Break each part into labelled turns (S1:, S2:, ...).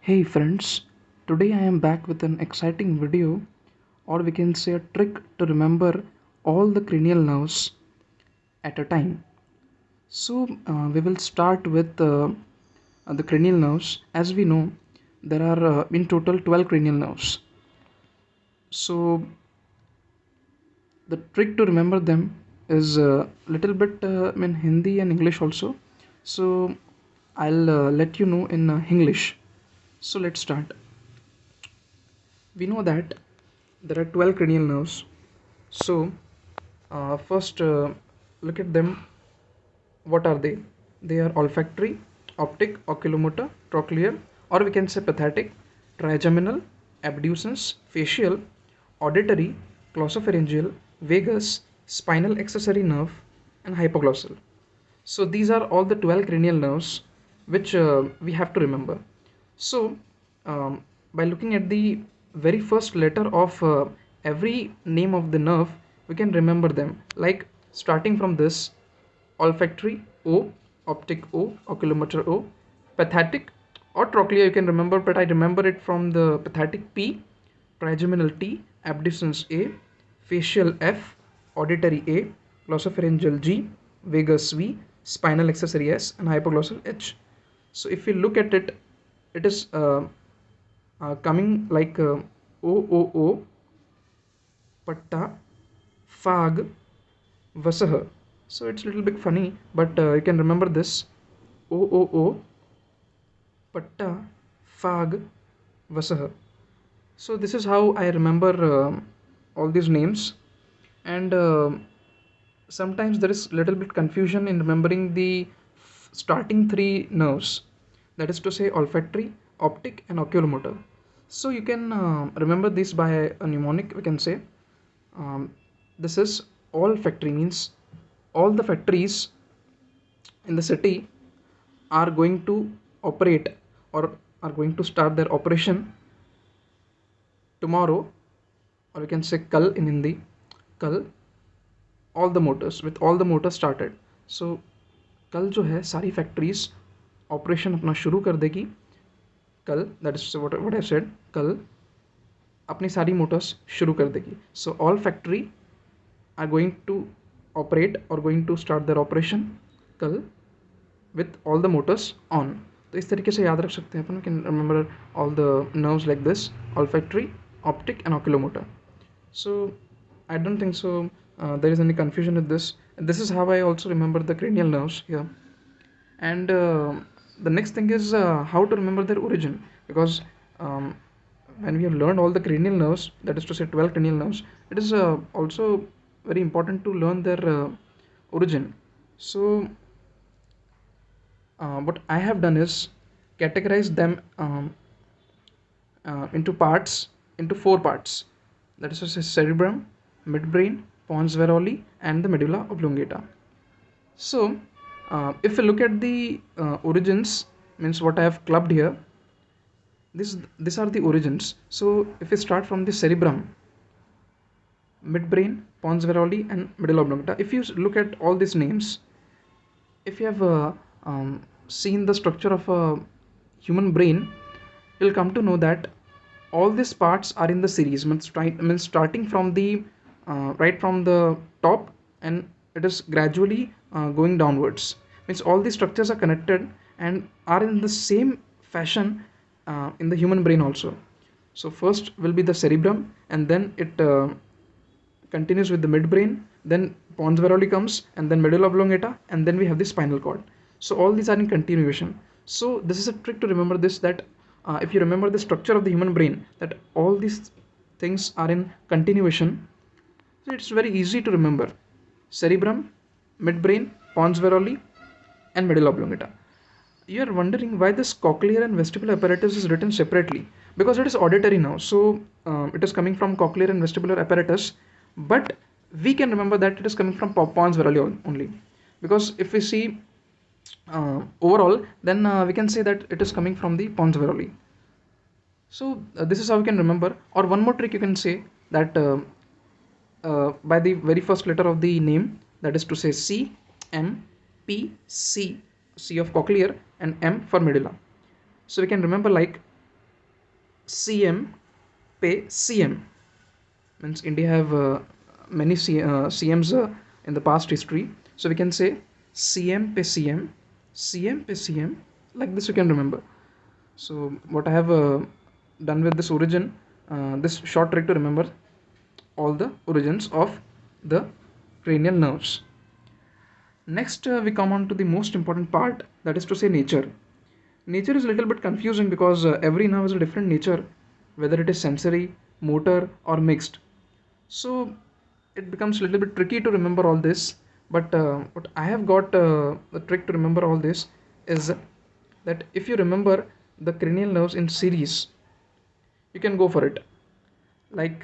S1: Hey friends, today I am back with an exciting video, or we can say a trick to remember all the cranial nerves at a time. We will start with the cranial nerves. As we know, there are in total 12 cranial nerves. So the trick to remember them is a little bit in Hindi and English also. So I'll let you know in English. So let's start. We know that there are 12 cranial nerves. So, first look at them. What are they? They are olfactory, optic, oculomotor, trochlear, or we can say pathetic, trigeminal, abducens, facial, auditory, glossopharyngeal, vagus, spinal accessory nerve, and hypoglossal. So these are all the 12 cranial nerves which we have to remember. So by looking at the very first letter of every name of the nerve, we can remember them. Like starting from this, olfactory O, optic O, oculomotor O, pathetic or trochlear you can remember, but I remember it from the pathetic P, trigeminal T, abducens A, facial F, auditory A, glossopharyngeal G, vagus V, spinal accessory S, and hypoglossal H. So if you look at it, it is coming like O O O, Patta, Fag, Vasah. So it's a little bit funny, but you can remember this O O O, Patta, Fag, Vasah. So this is how I remember all these names, and sometimes there is little bit confusion in remembering the starting three nerves, that is to say olfactory, optic, and oculomotor. So you can remember this by a mnemonic. We can say this is olfactory, means all the factories in the city are going to operate or are going to start their operation tomorrow, or we can say kal in Hindi. Kal all the motors, with all the motors started. So कल जो है सारी factories operation अपना शुरू कर देगी. कल that is what I said, कल अपनी सारी मोटर्स शुरू कर देगी. So all factory are going to operate और going to start their operation कल with all the motors on. तो इस तरीके से याद रख सकते हैं अपन. Can remember all the nerves like this: olfactory, optic and oculomotor. So I don't think so there is any confusion with this. This is how I also remember the cranial nerves here. And the next thing is how to remember their origin, because when we have learned all the cranial nerves, that is to say 12 cranial nerves, it is also very important to learn their origin. So what I have done is categorize them into parts, into four parts, that is to say cerebrum, midbrain, pons varoli, and the medulla oblongata. So if we look at the origins, means what I have clubbed here, these are the origins. So if we start from the cerebrum, midbrain, pons varoli, and medulla oblongata, if you look at all these names, if you have seen the structure of a human brain, you'll come to know that all these parts are in the series, means starting from the right from the top, and it is gradually going downwards. Means all these structures are connected and are in the same fashion in the human brain also. So first will be the cerebrum, and then it continues with the midbrain, then pons varoli comes, and then medulla oblongata, and then we have the spinal cord. So all these are in continuation. So this is a trick to remember this, that if you remember the structure of the human brain, that all these things are in continuation, so it's very easy to remember: cerebrum, midbrain, pons varoli, and medulla oblongata. You are wondering why this cochlear and vestibular apparatus is written separately, because it is auditory now. So it is coming from cochlear and vestibular apparatus, but we can remember that it is coming from pons varoli only, because if we see overall, then we can say that it is coming from the pons varoli. So this is how we can remember. Or one more trick you can say, that by the very first letter of the name, that is to say C, M, P, C, C of cochlear, and M for medulla. So we can remember like CM पे CM means India have many CMs in the past history. So we can say CM पे CM, CM पे CM, like this you can remember. So what I have done with this origin, this short trick to remember all the origins of the cranial nerves. Next, we come on to the most important part, that is to say nature. Nature is a little bit confusing because every nerve has a different nature, whether it is sensory, motor, or mixed. So it becomes a little bit tricky to remember all this. But what I have got the trick to remember all this is that if you remember the cranial nerves in series, you can go for it. Like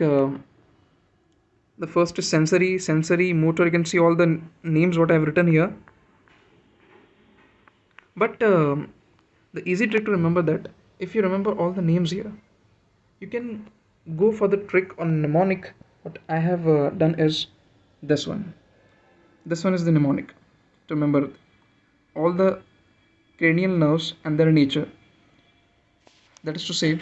S1: the first is sensory, motor. You can see all the names what I have written here. But the easy trick to remember that if you remember all the names here, you can go for the trick on mnemonic. What I have done is this one. This one is the mnemonic to remember all the cranial nerves and their nature. That is to say,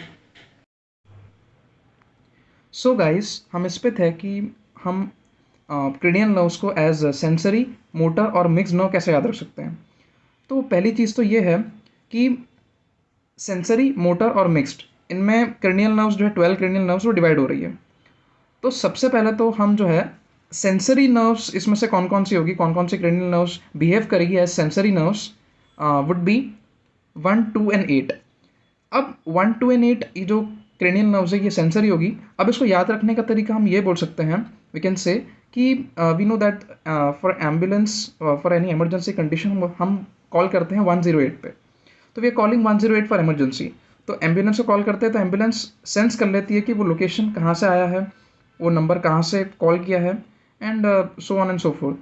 S1: so guys हम इस पे थे कि हम cranial nerves को as sensory, motor और mix nerve कैसे याद रख सकते हैं। तो पहली चीज़ तो ये है कि सेंसरी, मोटर और मिक्स्ड, इनमें क्रेनियल नर्व्स जो है 12 क्रेनियल नर्व्स वो डिवाइड हो रही है। तो सबसे पहले तो हम जो है सेंसरी नर्व्स, इसमें से कौन कौन सी होगी, कौन कौन सी क्रेनियल नर्व्स बिहेव करेगी as sensory nerves, would be 1, 2 and 8। अब 1, 2 एंड 8 ये जो क्रेनियल नर्व्स है ये सेंसरी होगी। अब इसको याद रखने का तरीका हम ये बोल सकते हैं, we can say that we know that for ambulance, for any emergency condition हम कॉल करते हैं 108 पे। तो we are calling 108 for emergency. तो एम्बुलेंस को कॉल करते हैं तो एम्बुलेंस सेंस कर लेती है कि वो लोकेशन कहाँ से आया है, वो नंबर कहाँ से कॉल किया है, and so on and so fourth.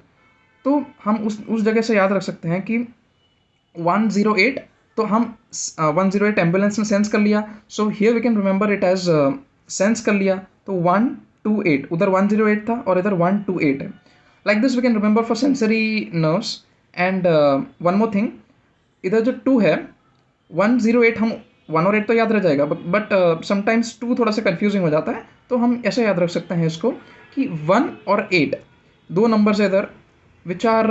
S1: तो हम उस जगह से याद रख सकते हैं कि 108, तो हम 108 एम्बुलेंस ने सेंस कर लिया, so here we can remember it as sense कर लिया, तो 128, उधर 108 था और इधर 128 है। Like this we can remember for sensory nerves. And one more thing, इधर जो 2 है 108, हम 1 और 8 तो याद रह जाएगा, बट समटाइम्स 2 थोड़ा सा कन्फ्यूजिंग हो जाता है, तो हम ऐसे याद रख सकते हैं इसको कि 1 और 8 दो नंबर्स है इधर which are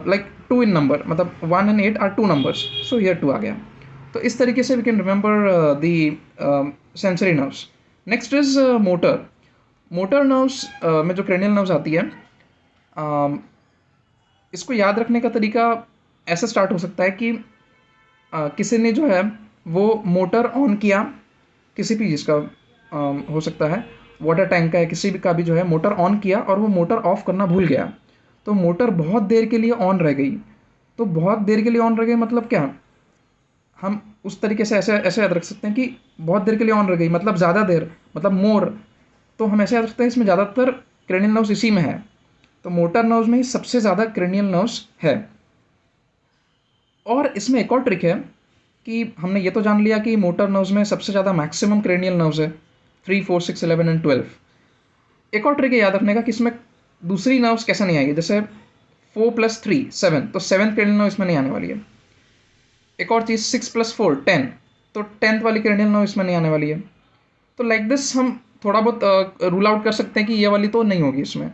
S1: like 2 in number, मतलब 1 and 8 are 2 numbers, so here 2 आ गया। तो इस तरीके से we can remember the sensory nerves. Next is motor. Motor nerves में जो क्रेनियल नर्व्स आती है, इसको याद रखने का तरीका ऐसा स्टार्ट हो सकता है कि किसी ने जो है वो मोटर ऑन किया, किसी भी चीज़ का हो सकता है, वाटर टैंक का है, किसी भी का भी जो है मोटर ऑन किया और वो मोटर ऑफ करना भूल गया, तो मोटर बहुत देर के लिए ऑन रह गई। तो बहुत देर के लिए ऑन रह गई मतलब क्या, हम उस तरीके से ऐसे ऐसे याद रख सकते हैं कि बहुत देर के लिए ऑन रह गई मतलब ज़्यादा देर, मतलब मोर। तो हम ऐसे याद रखते हैं इसमें ज़्यादातर क्रेनियल नर्व्स इसी में है, तो मोटर नर्व्स में ही सबसे ज़्यादा क्रेनियल नर्व्स है। और इसमें एक और ट्रिक है कि हमने ये तो जान लिया कि मोटर नर्व्स में सबसे ज़्यादा मैक्सिमम क्रेनियल नर्व्स है 3, 4, 6, 11 एंड 12। एक और ट्रिक है याद रखने का कि इसमें दूसरी नर्व्स कैसे नहीं आएगी, जैसे 4 + 3 7, तो 7th क्रेनियल नर्व इसमें नहीं आने वाली है। एक और चीज़ 6 + 4 10, तो 10th वाली क्रेनियल नर्व इसमें नहीं आने वाली है। तो लाइक दिस हम थोड़ा बहुत रूल आउट कर सकते हैं कि ये वाली तो नहीं होगी इसमें।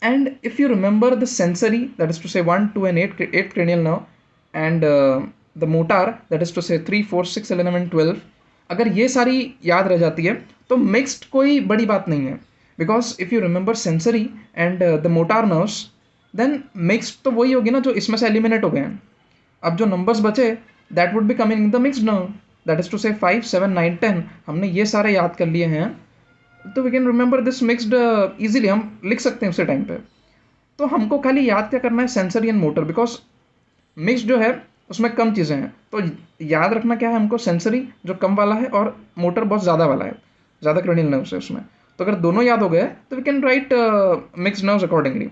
S1: And if you remember the sensory, that is to say 1, 2 and 8 cranial nerve, and the motor, that is to say 3, 4, 6, 11 and 12, अगर ये सारी याद रह जाती है तो मिक्स्ड कोई बड़ी बात नहीं है, because if you remember sensory and the motor nerves, then mixed तो वही होगी ना जो इसमें से एलिमिनेट हो गए हैं। अब जो नंबर्स बचे that would be coming in the mixed nerve, that is to say 5, 7, 9, 10, हमने ये सारे याद कर लिए हैं, तो we can remember this mixed easily, हम लिख सकते हैं उसी टाइम पे। तो हमको खाली याद क्या करना है, sensory and motor, because mixed जो है उसमें कम चीज़ें हैं, तो याद रखना क्या है हमको, सेंसरी जो कम वाला है और मोटर बहुत ज़्यादा वाला है, ज़्यादा क्रेनियल नर्व्स है उसमें। तो अगर दोनों याद हो गए तो we can write mixed nerves accordingly.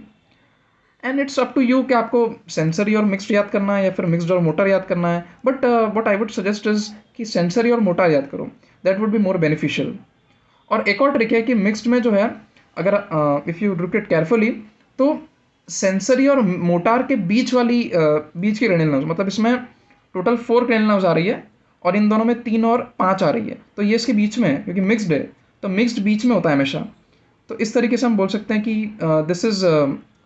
S1: And it's up to you कि आपको सेंसरी और मिक्स्ड याद करना है या फिर मिक्स्ड और मोटर याद करना है, but what I would suggest is कि सेंसरी और मोटर याद करो, that would be more beneficial. और एक और ट्रिक है कि मिक्स्ड में जो है, अगर if you look it carefully, तो सेंसरी और मोटार के बीच वाली बीच की क्रेनियल नर्व्स, मतलब इसमें टोटल 4 क्रेनियल नर्व्स आ रही है और इन दोनों में 3 और 5 आ रही है, तो ये इसके बीच में है क्योंकि मिक्स्ड है, तो मिक्स्ड बीच में होता है हमेशा। तो इस तरीके से हम बोल सकते हैं कि this is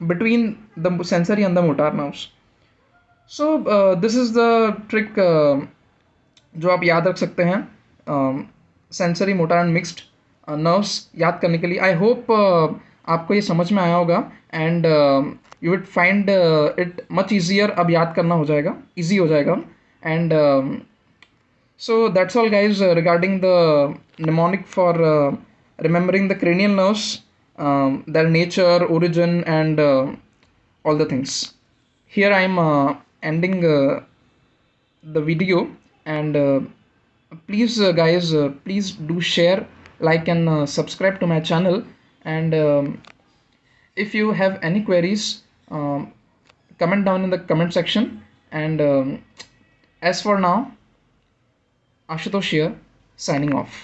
S1: between the sensory and the motor nerves. So this is the trick जो आप याद रख सकते हैं sensory, motor and mixed nerves याद करने के लिए। आई होप आपको ये समझ में आया होगा and you would find it much easier. अब याद करना हो जाएगा, ईजी हो जाएगा। And so that's all guys regarding the mnemonic for remembering the cranial nerves, their nature, origin, and all the things. Here I am ending the video, and please guys, please do share, like, and subscribe to my channel. And if you have any queries, comment down in the comment section. And as for now, Ashutosh here, signing off.